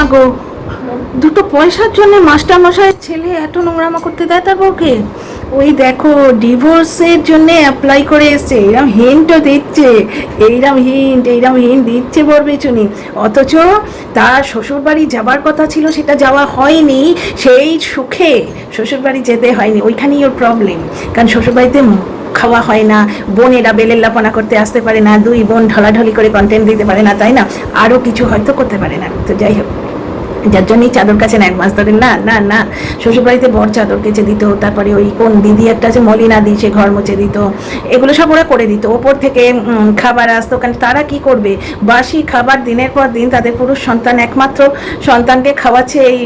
আগো দুটো পয়সার জন্য মাস্টার মশাইয়ের ছেলে এত নোংরামা করতে দেয় তার বউকে? ওই দেখো ডিভোর্সের জন্য অ্যাপ্লাই করে এসছে, এইরকম হিন্টও দিচ্ছে, এইরকম হিন্ট দিচ্ছে বরবেচুনি। অথচ তার শ্বশুরবাড়ি যাবার কথা ছিল, সেটা যাওয়া হয়নি। সেই সুখে শ্বশুরবাড়ি যেতে হয়নি, ওইখানেই ওর প্রবলেম। কারণ শ্বশুরবাড়িতে খাওয়া হয় না, বোনেরা বেলের লাপনা করতে আসতে পারে না, দুই বোন ঢলাঢলি করে কন্টেন্ট দিতে পারে না, তাই না? আরও কিছু হয়তো করতে পারে না। তো যাই হোক, যার জন্যই চাদর কাছেন 1 মাস ধরে। না না না, শ্বশুরবাড়িতে বর চাদর কেচে দিত, তারপরে ওই কোন দিদি একটা আছে মলিনা দি, সে ঘর মুছে দিত, এগুলো সব ওরা করে দিত। ওপর থেকে খাবার আসতো, কারণ তারা কি করবে, বাসি খাবার দিনের পর দিন তাদের পুরুষ সন্তান, একমাত্র সন্তানকে খাওয়াচ্ছে এই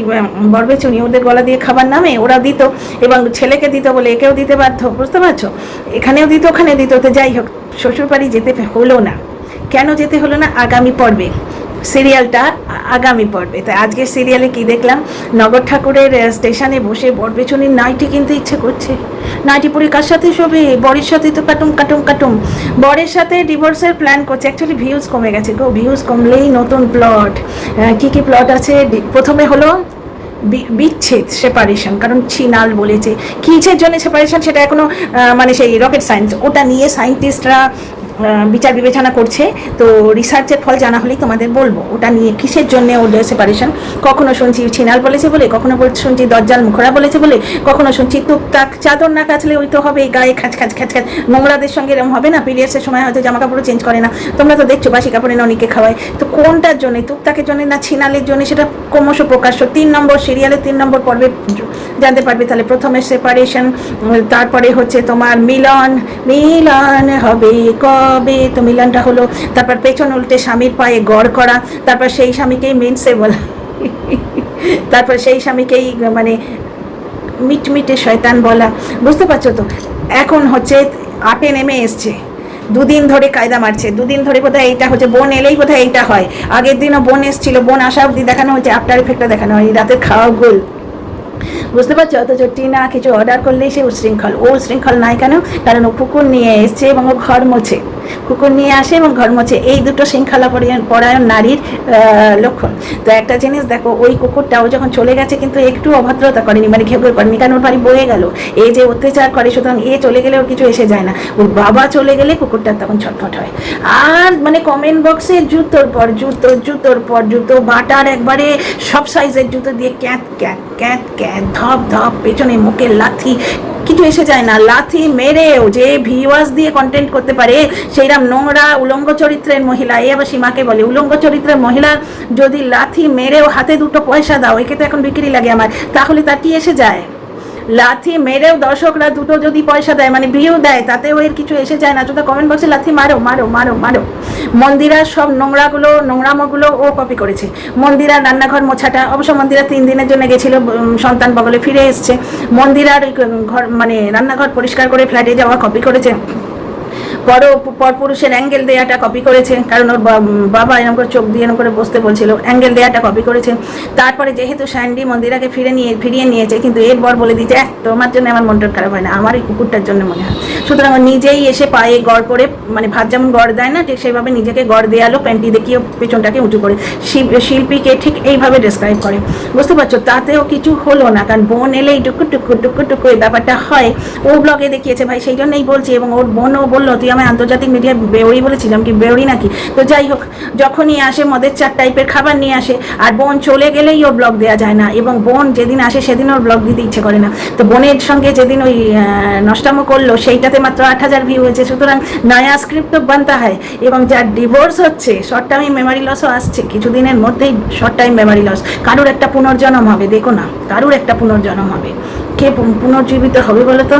বরবেচুনি, ওদের গলা দিয়ে খাবার নামে ওরা দিত, এবং ছেলেকে দিত বলে একেও দিতে বাধ্য, বুঝতে পারছো? এখানেও দিত, ওখানে দিত। তো যাই হোক, শ্বশুরবাড়ি যেতে হলো না। কেন যেতে হলো না? আগামী পর্বে, সিরিয়ালটা আগামী পর্বে। তাই আজকের সিরিয়ালে কি দেখলাম, নগর ঠাকুরের স্টেশনে বসে বরবেচুনির নাইটি কিনতে ইচ্ছে করছে। নাইটি পরে কার সাথে শোবে? বরের সাথে। তো কাটুম বরের সাথে ডিভোর্সের প্ল্যান করছে। অ্যাকচুয়ালি ভিউজ কমে গেছে গো, ভিউজ কমলেই নতুন প্লট। কি কি প্লট আছে? প্রথমে হলো বিচ্ছেদ, সেপারেশন, কারণ ছিনাল বলেছে। কিসের জন্য সেপারেশন সেটা এখনো মানে সেই রকেট সায়েন্স, ওটা নিয়ে সায়েন্টিস্টরা বিচার বিবেচনা করছে। তো রিসার্চের ফল জানা হলেই তোমাদের বলবো ওটা নিয়ে কিসের জন্য ওদের সেপারেশন। কখনো শুনছি ছিনাল বলেছে বলে, কখনো শুনছি দজ্জাল মুখরা বলেছে বলে, কখনো শুনছি টুকটাক চাদর না কাচলে ওই তো হবে গায়ে খাঁচ নোংরাদের সঙ্গে এরকম হবে না, পিরিয়ডসের সময় হয়তো জামা কাপড়ও চেঞ্জ করে না, তোমরা তো দেখছো বাসি কাপড়ে অনেকে খাওয়ায়। তো কোনটার জন্য, টুকটাকের জন্য না ছিনালের জন্য, সেটা ক্রমশ প্রকাশ্য 3 নম্বর সিরিয়ালের 3 নম্বর পর্বে জানতে পারবে। তাহলে প্রথমে সেপারেশন, তারপরে হচ্ছে তোমার মিলন হবে কবে, তো মিলনটা হলো। তারপর পেছন উল্টে স্বামীর পায়ে গড় করা, তারপর সেই স্বামীকেই মেনসে বলা, তারপর সেই স্বামীকেই মানে মিটমিটে শয়তান বলা, বুঝতে পারছো তো? এখন হচ্ছে 8-এ নেমে এসছে, 2 দিন ধরে কায়দা মারছে, 2 দিন ধরে বোধহয় এইটা হচ্ছে, বোন এলেই বোধহয় এইটা হয়। আগের দিনও বোন এসেছিল, বোন আসা অবধি দেখানো হচ্ছে, আফটার এফেক্টটা দেখানো হয়, রাতের খাওয়া গোল, বুঝতে পারছো? অথচ টিনা কিছু অর্ডার করলেই সে উশৃঙ্খল নাই কেন? কারণ ও কুকুর নিয়ে এসছে এবং ও ঘর মোছে, কুকুর নিয়ে আসে এবং ঘর মোছে, এই দুটো শৃঙ্খলা পরায়ণ নারীর লক্ষণ। তো একটা জিনিস দেখো, ওই কুকুরটাও যখন চলে গেছে কিন্তু একটু অভদ্রতা করেনি, মানে ঘেউ করেনি, কারণ ওর বাড়ি বয়ে গেল, এই যে অত্যাচার করে, সুতরাং এ চলে গেলে ওর কিছু এসে যায় না। ওর বাবা চলে গেলে কুকুরটার তখন ছটফট হয়। আর মানে কমেন্ট বক্সে জুতোর পর জুতো, বাটার একবারে সব সাইজের জুতো দিয়ে ক্যাঁত ধপ পেছনে মুখে লাথি, কিছু এসে যায় না। লাথি মেরেও যে ভিউয়ার্স দিয়ে কন্টেন্ট করতে পারে, সেইরকম নোংরা উলঙ্গ চরিত্রের মহিলা, এই আবার সীমাকে বলে উলঙ্গ চরিত্রের মহিলা যদি লাথি মেরেও হাতে 2 পয়সা দাও, একে তো এখন বিক্রি লাগে আমার, তাহলে তার কি এসে যায়? লাথি মেরেও দর্শকরা 2 যদি পয়সা দেয়, মানে ভিউ দেয়, তাতেও এর কিছু এসে যায় না। তো কমেন্ট বক্সে লাথি মারো। মন্দিরার সব নোংরামোগুলো ও কপি করেছে। মন্দিরার রান্নাঘর মোছাটা, অবশ্য মন্দিরা 3 দিনের জন্য গেছিল, সন্তান বগলে ফিরে এসছে। মন্দিরার ঘর মানে রান্নাঘর পরিষ্কার করে ফ্ল্যাটে যাওয়া কপি করেছে। পরপুরুষের অ্যাঙ্গেল দেয়াটা কপি করেছে, কারণ ওর বাবা এরকম করে চোখ দিয়ে এরকম করে বসতে বলছিল, অ্যাঙ্গেল দেয়াটা কপি করেছে। তারপরে যেহেতু স্যান্ডি মন্দিরাকে ফিরিয়ে নিয়েছে, কিন্তু এর বর বলে দিয়েছে তোমার জন্য আমার মনটা খারাপ হয় না, আমার এই কুকুরটার জন্য মনে হয়। সুতরাং ও নিজেই এসে পায়ে গড় করে, মানে ভাত যেমন গড় দেয় না, ঠিক সেইভাবে নিজেকে গড় দেয়ালো, প্যান্টি দেখিয়ে পেছনটাকে উঁচু করে। শিল্পীকে ঠিক এইভাবে ডেসক্রাইব করে, বুঝতে পারছো? তাতেও কিছু হলো না, কারণ বোন এলেই টুকু এই ব্যাপারটা হয়। ও ব্লগে দেখিয়েছে ভাই, সেই জন্যই বলছি। এবং ওর বোনও বললো, তুই আমি আন্তর্জাতিক মিডিয়ায় বেউরি বলেছিলাম, কি বেউরি নাকি? তো যাই হোক, যখনই আসে মদের 4 টাইপের খাবার নিয়ে আসে, আর বোন চলে গেলেই ওর ব্লগ দেওয়া যায় না, এবং বোন যেদিন আসে সেদিন ওর ব্লগ দিতে ইচ্ছে করে না। তো বোনের সঙ্গে যেদিন ওই নষ্টামো করলো, সেইটাতে মাত্র 8,000 ভিউ হয়েছে। সুতরাং নয়া স্ক্রিপ্ট তো বানতা হয়। এবং যার ডিভোর্স হচ্ছে, শর্ট টাইম মেমারি লসও আসছে, কিছুদিনের মধ্যেই শর্ট টাইম মেমারি লস। কারুর একটা পুনর্জন্ম হবে, দেখো না, কারুর একটা পুনর্জন্ম হবে। কে পুনর্জীবিত হবে বলো তো?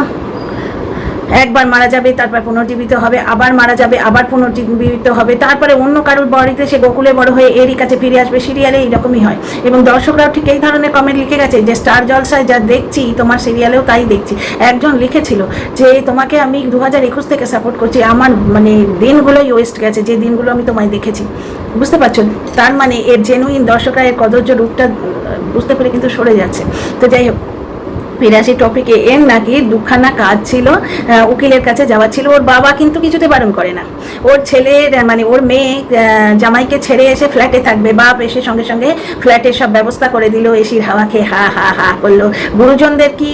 একবার মারা যাবে, তারপর পুনর্জীবিত হবে, আবার মারা যাবে, আবার পুনর্জীবিত হবে, তারপরে অন্য কারুর বাড়িতে সে গোকুলে বড় হয়ে এরই কাছে ফিরে আসবে। সিরিয়ালে এইরকমই হয়। এবং দর্শকরাও ঠিক এই ধরনের কমেন্ট লিখে গেছে যে স্টার জলসায় যা দেখছি তোমার সিরিয়ালেও তাই দেখছি। একজন লিখেছিল যে তোমাকে আমি 2021 থেকে সাপোর্ট করছি, আমার মানে দিনগুলোই ওয়েস্ট গেছে, যে দিনগুলো আমি তোমায় দেখেছি, বুঝতে পারছো? তার মানে এর জেনুইন দর্শকরা এর কদর্য রূপটা বুঝতে পেরে কিন্তু সরে যাচ্ছে। তো যাই হোক, ফিরাসি টপিকে, এর নাকি 2খানা কাজ ছিল, উকিলের কাছে যাওয়া ছিল। ওর বাবা কিন্তু কিছুতে বারণ করে না, ওর ছেলের মানে ওর মেয়ে জামাইকে ছেড়ে এসে ফ্ল্যাটে থাকবে, বাপ এসে সঙ্গে সঙ্গে ফ্ল্যাটের সব ব্যবস্থা করে দিল, এসির হাওয়া খেয়ে হা হা হা করলো। গুরুজনদের কি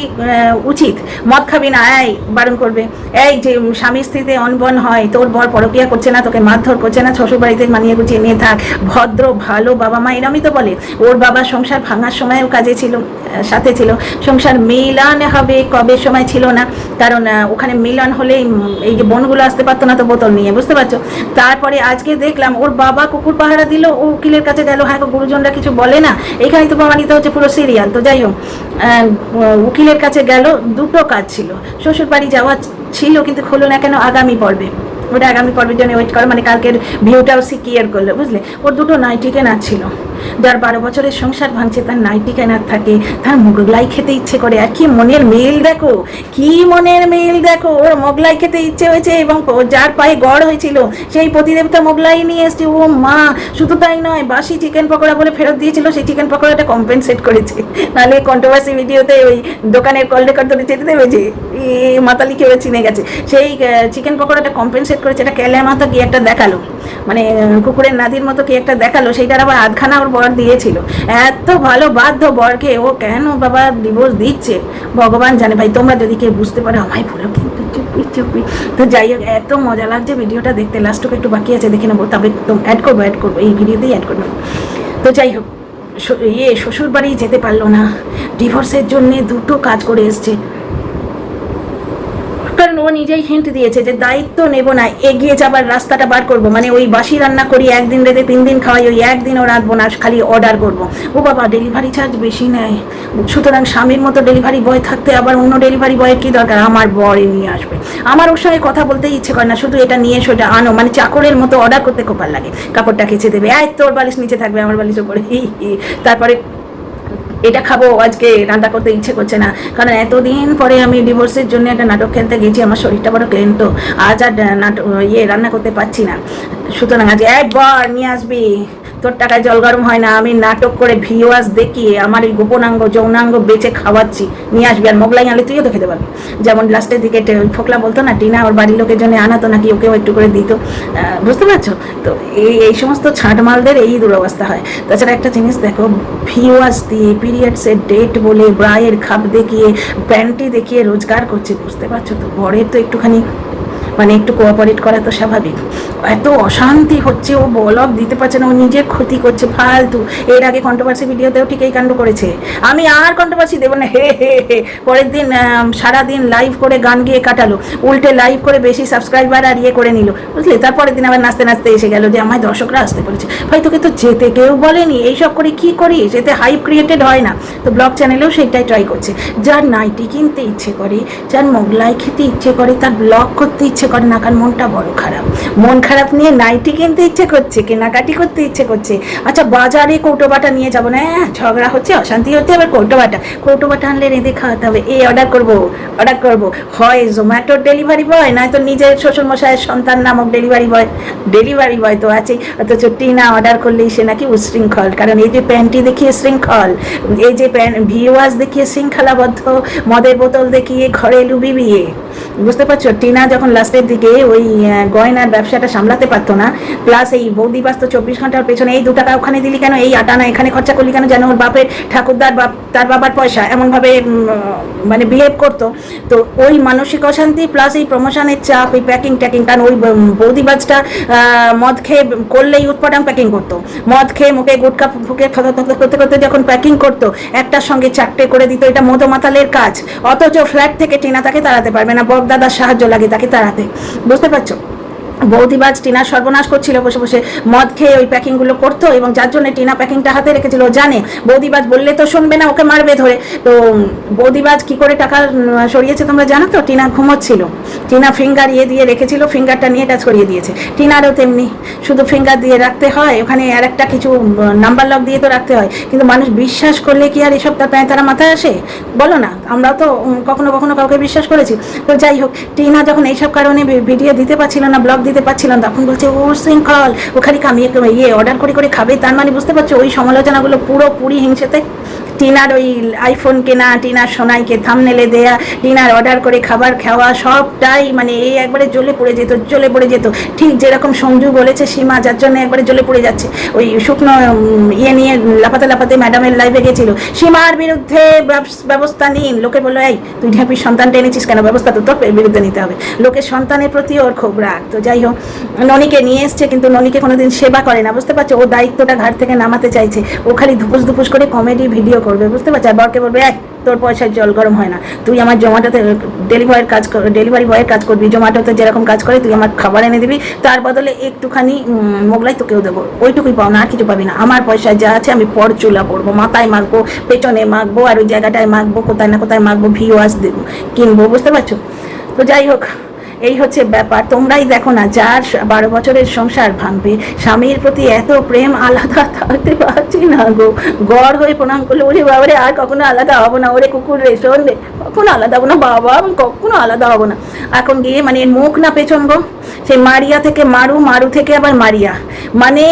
উচিত মদ খাবি না এই বারণ করবে? এই যে স্বামী স্ত্রীতে অনবন হয়, তোর বর পরকিয়া করছে না, তোকে মারধর করছে না, শ্বশুর বাড়িতে মানিয়ে গুছিয়ে নিয়ে থাক, ভদ্র ভালো বাবা মা এরমই তো বলে। ওর বাবা সংসার ভাঙার সময়ও কাজে ছিল, সাথে ছিল, সংসার মিলন হবে কবে সময় ছিল না, কারণ ওখানে মিলন হলে এই যে বোনগুলো আসতে পারতো না তো বোতল নিয়ে, বুঝতে পারছো। তারপরে আজকে দেখলাম ওর বাবা কুকুর পাহারা দিল, ও উকিলের কাছে গেল, হ্যাঁ গুরুজনরা কিছু বলে না, এখানে তো প্রমাণিত হচ্ছে পুরো সিরিয়াল। তো যাই হোক, উকিলের কাছে গেল, দুটো কাজ ছিল, শ্বশুর বাড়ি যাওয়া ছিল কিন্তু হলো না কেন, আগামী পর্বে, ওটা আগামী পর্বের জন্য ওয়েট করো, মানে কালকের ভিউটাও সিকিয়ার করলো, বুঝলে। ওর দুটো নাইটি কেনার ছিল, যার 12 বছরের সংসার ভাঙছে তার নাইটি কেনার থাকে, তার মোগলাই খেতে ইচ্ছে করে। আর কি মনের মেল দেখো, কি মনের মেল দেখো, ওর মোগলাই খেতে ইচ্ছে হয়েছে এবং যার পায়ে গড় হয়েছিল সেই প্রতিদেবতা মোগলাই নিয়ে এসছে। ও মা, শুধু তাই নয়, বাসি চিকেন পকোড়া বলে ফেরত দিয়েছিল, সেই চিকেন পকোড়াটা কম্পেনসেট করেছে, নাহলে কন্ট্রোভার্সি ভিডিওতে ওই দোকানের কল রেকর্ড ধরে চেটে দেবে যে মাতালি খেয়ে চিনে গেছে, সেই চিকেন পকোড়াটা কম্পেনসেট করেছে। এটা ক্যালের মতো কি একটা দেখালো, মানে কুকুরের নাদির মতো কি একটা দেখালো, সেইটার আবার আধখানা ওর বর দিয়েছিল। এত ভালো বাধ্য বরকে, ও কেন বাবা ডিভোর্স দিচ্ছে ভগবান জানে। ভাই তোমরা যদি কেউ বুঝতে পারো আমায় বলো, কিন্তু চুপি চুপি। তো যাই হোক, এত মজা লাগছে ভিডিওটা দেখতে, লাস্টকে একটু বাকি আছে দেখে নেবো, তবে অ্যাড করবো এই ভিডিওতেই অ্যাড করবো। তো যাই হোক, শ্বশুর বাড়ি যেতে পারলো না, ডিভোর্সের জন্যে দুটো কাজ করে এসছে, কারণ ও নিজেই হিন্ট দিয়েছে যে দায়িত্ব নেব না, এগিয়ে যাবার রাস্তাটা বার করবো, মানে ওই বাসি রান্না করি একদিন রেতে 3 দিন খাওয়াই, ওই একদিনও রাঁধবো না, খালি অর্ডার করবো। ও বাবা, ডেলিভারি চার্জ বেশি নেয়, সুতরাং স্বামীর মতো ডেলিভারি বয় থাকতে আবার অন্য ডেলিভারি বয়ের কী দরকার, আমার বরে নিয়ে আসবে। আমার ওর সঙ্গে কথা বলতেই ইচ্ছে করে না, শুধু এটা নিয়ে সেটা আনো, মানে চাকরের মতো অর্ডার করতে খুব ভালো লাগে। কাপড়টা কেচে দেবে, তোর বালিশ নিচে থাকবে, আমার বালিশ উপরে, তারপরে এটা খাবো, আজকে রান্না করতে ইচ্ছে করছে না, কারণ এতদিন পরে আমি ডিভোর্সের জন্য একটা নাটক খেলতে গেছি, আমার শরীরটা বড় ক্লেন্ত, আজ আর নাটক রান্না করতে পারছি না, সুতরাং আজ একবার নিয়ে আসবি, তোর টাকায় জল গরম হয় না, আমি নাটক করে ভিউয়ার্স দেখিয়ে আমার এই গোপনাঙ্গ যৌনাঙ্গ বেচে খাওয়াচ্ছি, নিয়ে আসবি। আর মোগলাই আনলে তুইও তো খেতে পারবি, যেমন লাস্টের দিকে ফোকলা বলতো না, টিনা ওর বাড়ির লোকের জন্য আনাতো নাকি, ওকেও একটু করে দিত, বুঝতে পারছো তো। এই সমস্ত ছাঁটমালদের এই দুরবস্থা হয়। তাছাড়া একটা জিনিস দেখো, ভিউয়ার্স দিয়ে পিরিয়ডসের ডেট বলে ব্রায়ের খাপ দেখিয়ে প্যান্টি দেখিয়ে রোজগার করছে, বুঝতে পারছো তো। বরের তো একটুখানি মানে একটু কোঅপারেট করা তো স্বাভাবিক। এত অশান্তি হচ্ছে, ও ব্লগ দিতে পারছে না, ও নিজের ক্ষতি করছে ফালতু। এর আগে কন্ট্রোভার্সি ভিডিওতেও ঠিক এই কাণ্ড করেছে, আমি আর কন্ট্রোভার্সি দেবো না, হে হে হে। পরের দিন সারাদিন লাইভ করে গান গিয়ে কাটালো, উল্টে লাইভ করে বেশি সাবস্ক্রাইবার আর করে নিল, বুঝলি। তারপরের দিন আবার নাচতে নাচতে এসে গেল যে আমায় দর্শকরা আসতে বলেছে। ভাই তোকে তো যেতে কেউ বলেনি, এইসব করে কি করিস, এতে হাইপ ক্রিয়েটেড হয় না। তো ব্লগ চ্যানেলেও সেটাই ট্রাই করছে, যার নাইটি কিনতে ইচ্ছে করে, যার মোগলাই খেতে ইচ্ছে করে, তার ব্লগ করতে ইচ্ছে করে না, কারণ মনটা বড় খারাপ, মন খারাপ নিয়ে নাইটি কিনতে ইচ্ছে করছে, কেনাকাটি করতে ইচ্ছে করছে। আচ্ছা বাজারে কৌটো বাটা নিয়ে যাবো না, ঝগড়া হচ্ছে, অশান্তি হচ্ছে, আবার কৌটো বাটা আনলে রেঁধে খাওয়াতে হবে, অর্ডার করবো, হয় জোম্যাটোর ডেলিভারি বয়, নয়তো নিজের শ্বশুরমশাইয়ের সন্তান নামক ডেলিভারি বয় তো আছেই। অথচ টিনা অর্ডার করলেই সে নাকি উশৃঙ্খল, কারণ এই যে প্যান্টি দেখিয়ে শৃঙ্খল, এই যে ভিউয়ার্স দেখিয়ে শৃঙ্খলাবদ্ধ, মদের বোতল দেখিয়ে ঘরে লুবি বিয়ে, বুঝতে পারছো। টিনা যখন লাস্টের দিকে ওই গয়নার ব্যবসাটা সামলাতে পারতো না, প্লাস এই বৌদিবাস তো 24 ঘন্টার পেছনে, এই 2 টাকা ওখানে দিলি কেন, এই 8 আনা এখানে খরচা করলি কেন, যেন ওর বাপের ঠাকুরদার তার বাবার পয়সা, এমনভাবে মানে বিহেভ করতো। তো ওই মানসিক অশান্তি প্লাস এই প্রমোশনের চাপ, এই প্যাকিং, কারণ ওই বৌদিবাজটা মদ খেয়ে করলেই উৎপাদন প্যাকিং করতো, মদ খেয়ে মুখে গুটকা ফুকে করতে করতে যখন প্যাকিং করতো, একটার সঙ্গে 4টে করে দিত, এটা মতো মাতালের কাজ। অথচ ফ্ল্যাট থেকে টিনা তাকে তাড়াতে পারবে না, বকদাদার সাহায্য লাগে তাকে তাড়াতে, বুঝতে পারছো। বৌদিবাজ টিনার সর্বনাশ করছিল, বসে বসে মদ খেয়ে ওই প্যাকিংগুলো করতো, এবং যার জন্য টিনা প্যাকিংটা হাতে রেখেছিল, জানে বৌদিবাজ বললে তো শুনবে না, ওকে মারবে ধরে। তো বৌদিবাজ কি করে টাকা সরিয়েছে তোমরা জানো তো, টিনা ঘুমোচ্ছিল, টিনা ফিঙ্গার দিয়ে রেখেছিল, ফিঙ্গারটা নিয়ে টাচ করিয়ে দিয়েছে। টিনারও তেমনি, শুধু ফিঙ্গার দিয়ে রাখতে হয়, ওখানে আর একটা কিছু নাম্বার লক দিয়ে তো রাখতে হয়, কিন্তু মানুষ বিশ্বাস করলে কি আর এসব তারা মাথায় আসে, বলো না। আমরাও তো কখনো কখনো কাউকে বিশ্বাস করেছি। তো যাই হোক, টিনা যখন এইসব কারণে ভিডিও দিতে পারছিল না, ব্লগ দিতে পারছিলাম, তখন বলছে ও শৃঙ্খল, ও খালি কামিয়ে অর্ডার করে খাবে, তার মানে বুঝতে পারছো ওই সমালোচনাগুলো পুরোপুরি হিংসেতে টিনার ওই আইফোন কেনা, টিনার সোনাইকে থামনেলে দেয়া, টিনার অর্ডার করে খাবার খাওয়া, সবটাই মানে এই একবারে জ্বলে পড়ে যেত। ঠিক যেরকম সঞ্জু বলেছে সীমা যার জন্য একবারে জ্বলে পড়ে যাচ্ছে, ওই শুকনো ইয়ে নিয়ে লাফাতে ম্যাডামের লাইভে গেছিল, সীমার বিরুদ্ধে ব্যবস্থা নিন। লোকে বললো এই তুই ঢ্যাপির সন্তানটা এনেছিস কেন, ব্যবস্থা তো তোর বিরুদ্ধে নিতে হবে। লোকের সন্তানের প্রতি ওর খুব রাগ। তো যাই হোক, ননিকে নিয়ে এসছে, কিন্তু ননিকে কোনোদিন সেবা করে না, বুঝতে পারছো? ও দায়িত্বটা ঘাট থেকে নামাতে চাইছে, ও খালি ধুপুস করে কমেডি ভিডিও করবে, বুঝতে পারছো? আর বরকে বলবে এক তোর পয়সার জল গরম হয় না, তুই আমার জোম্যাটোতে ডেলিভারি বয়ের কাজ করবি, জোম্যাটোতে যেরকম কাজ করে তুই আমার খাবার এনে দিবি, তার বদলে একটুখানি মোগলাই তোকেও দেবো, ওইটুকুই পাও না, আর কিছু পাবি না। আমার পয়সা যা আছে আমি পর চুলা পড়বো, মাথায় মাখবো, পেছনে মাখবো, আর ওই জায়গাটায় মাখবো, কোথায় না কোথায় মাখবো, ভিউয়ার্স দেবো, কিনবো, বুঝতে পারছো? তো যাই হোক, এই হচ্ছে ব্যাপার। তোমরাই দেখো না, যার 12 বছরের সংসার ভাঙবে, স্বামীর প্রতি এত প্রেম, আলাদা থাকতে পারছি না গো, গড় হয়ে প্রণাম করলে ওরে বাবারে আর কখনো আলাদা হবো না, ওরে কুকুর রে শোন রে, কখনো আলাদা হবো না বাবা, আমি কখনো আলাদা হবো না। এখন গিয়ে মানে এর মুখ না পেছন গো, সেই মারিয়া থেকে মারু থেকে আবার মারিয়া, মানে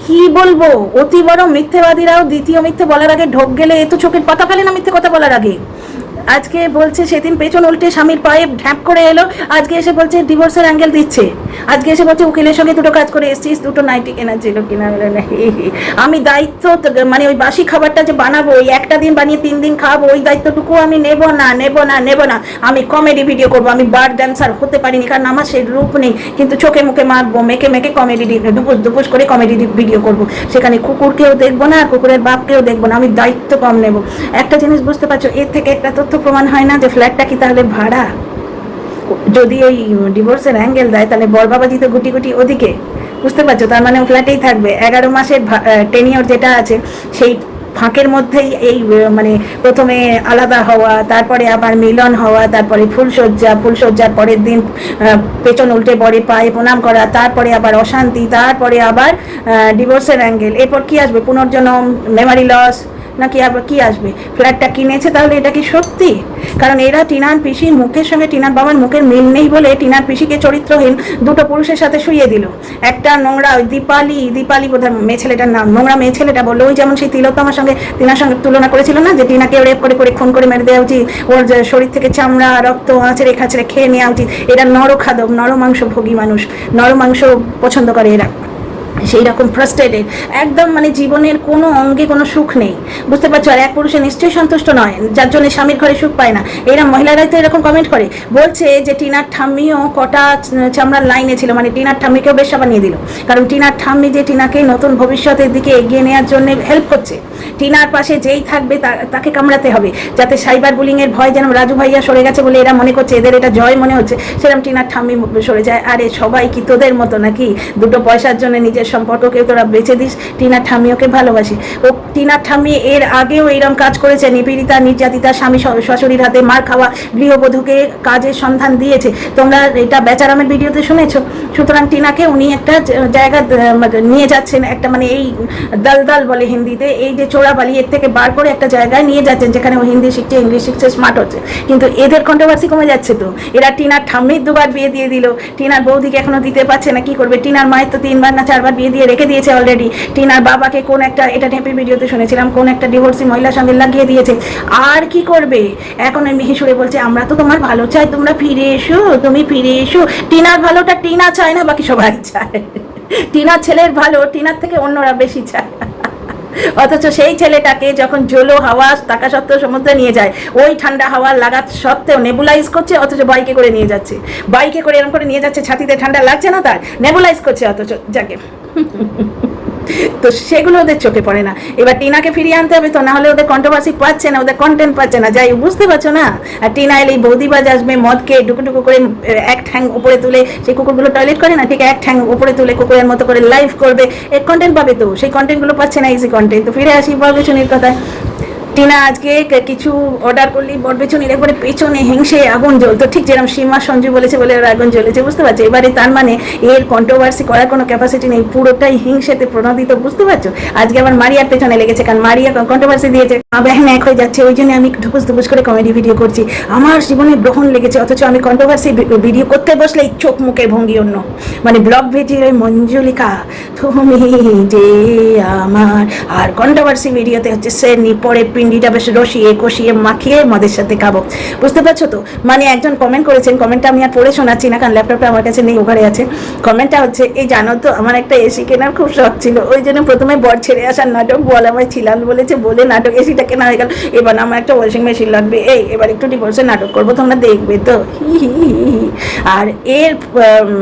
কি বলবো, অতি বড় মিথ্যেবাদীরাও দ্বিতীয় মিথ্যে বলার আগে ঢোক গেলে এ তো চোখের পাতা ফেলে না মিথ্যে কথা বলার আগে। আজকে বলছে সেদিন পেছন উল্টে স্বামীর পায়ে ঢ্যাপ করে এলো, আজকে এসে বলছে ডিভোর্সের অ্যাঙ্গেল দিচ্ছে, আজকে এসে বলছে উকিলের সঙ্গে দুটো কাজ করে এসছিস, দুটো নাইটি কেনা ছিল কিনা, আমি দায়িত্ব মানে ওই বাসি খাবারটা যে বানাবো, ওই একটা দিন বানিয়ে 3 দিন খাবো, ওই দায়িত্বটুকু আমি নেব না। আমি কমেডি ভিডিও করবো, আমি বার ড্যান্সার হতে পারিনি, কারণ আমার সেই রূপ নেই, কিন্তু চোখে মুখে মাখবো, মেখে কমেডি দুপুস করে কমেডি ভিডিও করবো, সেখানে কুকুরকেও দেখবো না আর কুকুরের বাপকেও দেখবো না, আমি দায়িত্ব কম নেব। একটা জিনিস বুঝতে পারছো, এর থেকে একটা তথ্য প্রমাণ হয় না যে ফ্ল্যাটটা কি তাহলে ভাড়া? যদি ওই ডিভোর্সের অ্যাঙ্গেল দেয় তাহলে বর বাবাজি তো গুটি ওদিকে, বুঝতে পারছো? তার মানে ফ্ল্যাটেই থাকবে। 11 মাসের টেনিয়র যেটা আছে, সেই ফাঁকের মধ্যেই এই মানে প্রথমে আলাদা হওয়া, তারপরে আবার মিলন হওয়া, তারপরে ফুলসজ্জার পরের দিন পেছন উল্টে বরে পায়ে প্রণাম করা, তারপরে আবার অশান্তি, তারপরে আবার ডিভোর্সের অ্যাঙ্গেল, এরপর কি আসবে? পুনর্জন্ম, মেমারি লস, নাকি আবার কি আসবে? ফ্ল্যাটটা কিনেছে তাহলে এটা কি সত্যি? কারণ এরা টিনার পিসির মুখের সঙ্গে টিনার বাবার মুখের মিল নেই বলে টিনার পিসিকে চরিত্রহীন দুটো পুরুষের সাথে শুইয়ে দিল। একটা নোংরা ওই দীপালি বোধহয় মেয়ে ছেলেটার নাম, নোংরা মেয়ে ছেলেটা বললো, ওই যেমন সেই তিলোত্তমার সঙ্গে টিনার সঙ্গে তুলনা করেছিল না, যে টিনাকে রেপ করে খুন করে মেরে দেওয়া উচিত, ওর শরীর থেকে চামড়া রক্ত আঁচড়ে খাচড়ে খেয়ে নেওয়া উচিত। এরা নরখাদক, নরমাংস ভোগী মানুষ, নরমাংস পছন্দ করে এরা, সেই রকম ফ্রাস্ট্রেটেড একদম, মানে জীবনের কোনো অঙ্গে কোনো সুখ নেই, বুঝতে পারছো? আর এক পুরুষে নিশ্চয়ই সন্তুষ্ট নয় যার জন্য স্বামীর ঘরে সুখ পায় না। এরা মহিলারাই তো এরকম কমেন্ট করে, বলছে যে টিনার ঠাম্মিও কটা চামড়ার লাইনে ছিল, মানে টিনার ঠাম্মিকেও বেশ্যা বানিয়ে দিল, কারণ টিনার ঠাম্মি যে টিনাকে নতুন ভবিষ্যতের দিকে এগিয়ে নেওয়ার জন্য হেল্প করছে, টিনার পাশে যেই থাকবে তাকে কামড়াতে হবে, যাতে সাইবার বুলিংয়ের ভয় যেন রাজু ভাইয়া সরে গেছে বলে এরা মনে করছে, এদের এটা জয় মনে হচ্ছে, সেরকম টিনার ঠাম্মি সরে যায়। আরে সবাই কি তোদের মতো নাকি? দুটো পয়সার জন্য নিজের সম্পর্ককেও তোরা বেঁচে দিস। টিনার ঠাম্মিওকে ভালোবাসি, ও টিনার ঠাম্মি এর আগেও এইরকম কাজ করেছে, নিপীড়িতা নির্যাতিতা স্বামী শাশুড়ির হাতে মার খাওয়া গৃহবধূকে কাজের সন্ধান দিয়েছে, তোমরা এটা বেচারামের ভিডিওতে শুনেছো। সুতরাং টিনাকে উনি একটা জায়গা নিয়ে যাচ্ছেন, একটা মানে এই দলদল বলে হিন্দিতে, এই যে চোরাবালি, এর থেকে বার করে একটা জায়গায় নিয়ে যাচ্ছেন যেখানে ও হিন্দি শিখছে, ইংলিশ শিখছে, স্মার্ট হচ্ছে। কিন্তু এদের কন্ট্রোভার্সি কমে যাচ্ছে তো, এরা টিনার ঠাম্মির 2বার বিয়ে দিয়ে দিল, টিনার বৌদিকে এখনো দিতে পারছে না, কি করবে? টিনার মায়ের তো 3বার না 4বার বিয়ে দিয়ে রেখে দিয়েছে অলরেডি। টিনার বাবাকে কোন একটা, এটা ঢেপির ভিডিওতে শুনেছিলাম, কোন একটা ডিভোর্সি মহিলার সঙ্গে লাগিয়ে দিয়েছে। আর কি করবে? এখন মিহি সুরে বলছে আমরা তো তোমার ভালো চাই, তোমরা ফিরে এসো, তুমি ফিরে এসো। টিনার ভালোটা টিনা চায় না, বাকি সবাই চায়। টিনার ছেলের ভালো টিনার থেকে অন্যরা বেশি চায়, অথচ সেই ছেলেটাকে যখন জলো হাওয়া থাকা সত্ত্বেও সমুদ্রে নিয়ে যায়, ওই ঠান্ডা হাওয়া লাগাত সত্ত্বেও নেবুলাইজ করছে, অথচ বাইকে করে নিয়ে যাচ্ছে, বাইকে করে এরকম করে নিয়ে যাচ্ছে, ছাতিতে ঠান্ডা লাগছে না তার, নেবুলাইজ করছে, অথচ যাকে তো সেগুলো ওদের চোখে পড়ে না। এবার টিনাকে ফিরিয়ে আনতে হবে তো, না হলে ওদের কন্ট্রোভার্সি পাচ্ছে না, ওদের কন্টেন্ট পাচ্ছে না, যাই বুঝতে পারছো না? আর টিনা এলে বৌদিবাজ আসবে মদকে ডুকু করে এক ঠ্যাং উপরে তুলে, সেই কুকুরগুলো টয়লেট করে না, ঠিক এক ঠ্যাং উপরে তুলে কুকুরের মতো করে লাইভ করবে, এক কন্টেন্ট পাবে তো, সেই কন্টেন্টগুলো পাচ্ছে না, ইজি কন্টেন্ট। তো ফিরে আসি বরবেচনির কথায়। টিনা আজকে কিছু অর্ডার করলি বরবেচনির একবারে পেছনে হিংসে আগুন জ্বলতো, ঠিক যেরকম সীমা সঞ্জু বলেছে বলে ওর আগুন জ্বলেছে, বুঝতে পারছো? এবারে তার মানে এর কন্ট্রোভার্সি করার কোনো ক্যাপাসিটি নেই, পুরোটাই হিংসেতে প্রণোদিত, বুঝতে পারছো? আজকে আবার মারিয়ার পেছনে লেগেছে, কারণ মারিয়া কন্ট্রোভার্সি দিয়েছে, বেহন এক হয়ে যাচ্ছে, ওই জন্য আমি ধুপুস করে কমেডি ভিডিও করছি, আমার জীবনে গ্রহণ লেগেছে, অথচ আমি কন্ট্রোভার্সি ভিডিও করতে বসলেই চোখ মুখে ভঙ্গি অন্য, মানে ব্লগ ভিডিও মঞ্জুলিকা তুমি যে আমার, আর কন্ট্রোভার্সি ভিডিওতে হচ্ছে সে পরে পিন্ডিটা বেশ রসিয়ে কষিয়ে মাখিয়ে মদের সাথে খাবো। বুঝতে পারছো তো? মানে একজন কমেন্ট করেছেন, কমেন্টটা আমি আর পড়ে শোনাচ্ছি না কারণ ল্যাপটপটা আমার কাছে নেই, ওখানে আছে। কমেন্টটা হচ্ছে, এই জানো তো আমার একটা এসি কেনার খুব শখ ছিল, ওই জন্য প্রথমে বর ছেড়ে আসার নাটক বল আমায় ছিলাল বলেছে বলে নাটক এসিটা কেনা হয়ে গেল, এবার আমার একটা ওয়াশিং মেশিন লাগবে, এবার একটু ডিভোর্সের নাটক করবো, তোমরা দেখবে তো। আর এর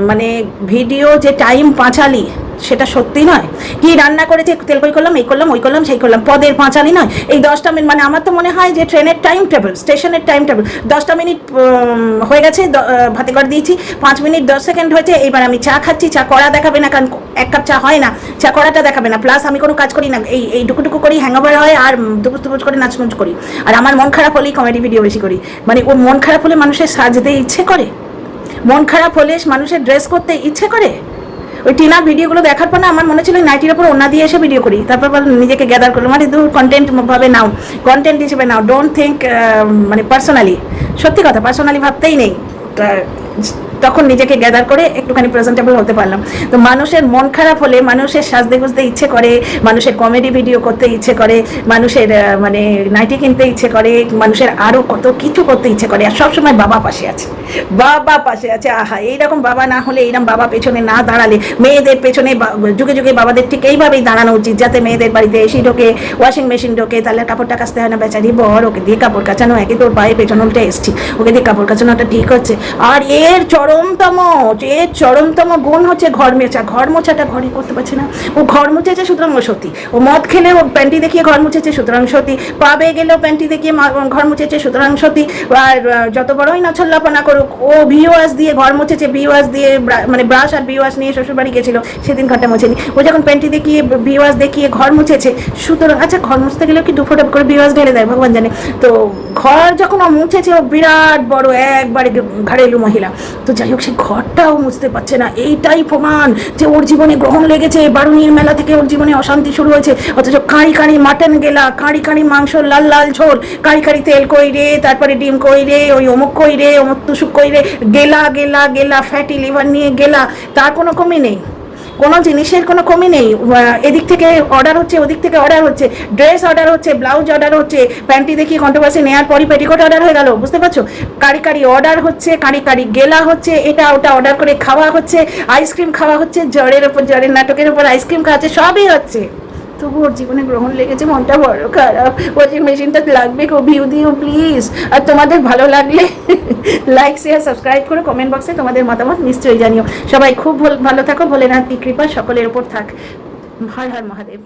মানে ভিডিও যে টাইম পাঁচালি সেটা সত্যি নয়। কি রান্না করেছে, তেল কই করলাম, এই করলাম, ওই করলাম, সেই করলাম, পদের পাঁচালি নয়। এই 10টা মিনিট, মানে আমার তো মনে হয় যে ট্রেনের টাইম টেবিল, স্টেশনের টাইম টেবিল 10টা মিনিট হয়ে গেছে, ভাতে করে দিয়েছি, 5 মিনিট 10 সেকেন্ড হয়েছে, এইবার আমি চা খাচ্ছি, চা করা দেখাবে না কারণ 1 কাপ চা হয় না, চা করাটা দেখাবে না, প্লাস আমি কোনো কাজ করি না, এই টুকু করি, হ্যাংওভার হয় আর দুপুর করে নাচনুচ করি। আর আমার মন খারাপ হলেই কমেডি ভিডিও বেশি করি। মানে ওর মন খারাপ হলে মানুষের সাজতে ইচ্ছে করে, মন খারাপ হলে মানুষের ড্রেস করতে ইচ্ছে করে। ওই টিনার ভিডিওগুলো দেখার পর না আমার মনে ছিল নাইটির ওপর ওনা দিয়ে এসে ভিডিও করি, তারপর নিজেকে গ্যাদার করলাম, মানে দূর কন্টেন্ট ভাবে নাও, কন্টেন্ট হিসেবে নাও, ডোন্ট থিঙ্ক মানে পার্সোনালি, সত্যি কথা পার্সোনালি ভাবতেই নেই। তখন নিজেকে গ্যাদার করে একটুখানি প্রেজেন্টেবল হতে পারলাম। তো মানুষের মন খারাপ হলে মানুষের সাজতে গুজতে ইচ্ছে করে, মানুষের কমেডি ভিডিও করতে ইচ্ছে করে, মানুষের মানে নাইটি কিনতে ইচ্ছে করে, মানুষের আরও কত কিছু করতে ইচ্ছে করে। আর সবসময় বাবা পাশে আছে, বাবা পাশে আছে। আহা, এইরকম বাবা না হলে, এইরকম বাবা পেছনে না দাঁড়ালে, মেয়েদের পেছনে যুগে যুগে বাবাদের ঠিক এইভাবেই দাঁড়ানো উচিত, যাতে মেয়েদের বাড়িতে এসি ঢোকে, ওয়াশিং মেশিন ঢোকে, তাহলে কাপড়টা কাচতে হয় না, বেচারি বর, ওকে দিয়ে কাপড় কাচানো, একে তোর পায়ে পেছন উল্টে এসছি, ওকে দিয়ে কাপড় কাচানোটা ঠিক হচ্ছে। আর এর চরমতম গুণ হচ্ছে ঘর মোছা। ঘর মোছাটা ঘরে করতে পারছে না, ও ঘর মুছেছে সুতরাং ও সতী, ও মদ খেলে ও প্যান্টি দেখিয়ে ঘর মুছেছে সুতরাং সতী, পাবে গেলেও প্যান্টি দেখিয়ে ঘর মুছেছে সুতরাং সতী। আর যত বড়ই নছল্লাপনা করুক, ও ভিওয়াস দিয়ে ঘর মুছেছে, ভিওয়াস দিয়ে মানে ব্রাশ আর ভিওয়াস নিয়ে শ্বশুরবাড়ি গেছিল, সেদিন ঘরটা মুছেনি, ও যখন প্যান্টি দেখিয়ে ভিওয়াস দেখিয়ে ঘর মুছেছে সুতরাং। আচ্ছা, ঘর মুছতে গেলেও কি 2 ফোঁটা করে ভিওয়াস ঢেলে দেয় ভগবান জানে। তো ঘর যখন ও মুছেছে, ও বিরাট বড় একবারে ঘাড়েলু মহিলা। তো যাই হোক, সে ঘরটাও মুছতে পারছে না, এইটাই প্রমাণ যে ওর জীবনে গ্রহণ লেগেছে। বারুণীর মেলা থেকে ওর জীবনে অশান্তি শুরু হয়েছে। অথচ কাঁড়ি কাঁড়ি মাটন গেলা, কাঁড়ি কাঁড়ি মাংস, লাল লাল ঝোল, কাঁড়ি কাঁড়ি তেল কই রে, তারপরে ডিম কই রে, ওই অমুক কই রে, অমুক তুসুক কই রে, গেলা গেলা গেলা, ফ্যাটি লিভার নিয়ে গেলা, তার কোনো কমি নেই, কোনো জিনিসের কোনো কমি নেই। এদিক থেকে অর্ডার হচ্ছে, ওদিক থেকে অর্ডার হচ্ছে, ড্রেস অর্ডার হচ্ছে, ব্লাউজ অর্ডার হচ্ছে, প্যান্টি দেখিয়ে কন্ট্রোভার্সি নেওয়ার পরই পেটিকোট অর্ডার হয়ে গেল। বুঝতে পারছো? কারি কারি অর্ডার হচ্ছে, কারি কারি গেলা হচ্ছে, এটা ওটা অর্ডার করে খাওয়া হচ্ছে, আইসক্রিম খাওয়া হচ্ছে, জ্বরের ওপর জ্বরের নাটকের ওপর আইসক্রিম খাওয়া হচ্ছে, সবই হচ্ছে। তবু ওর জীবনে গ্রহণ লেগেছে, মনটা বড় খারাপ। ওয়াশিং মেশিনটা লাগবে, ভিউ দিও প্লিজ। আর তোমাদের ভালো লাগলে লাইক শেয়ার সাবস্ক্রাইব করে কমেন্ট বক্সে তোমাদের মতামত নিশ্চয়ই জানিও। সবাই খুব ভালো থাকো, ভোলেনাথ কি কৃপা সকলের উপর থাক। হর হর মহাদেব।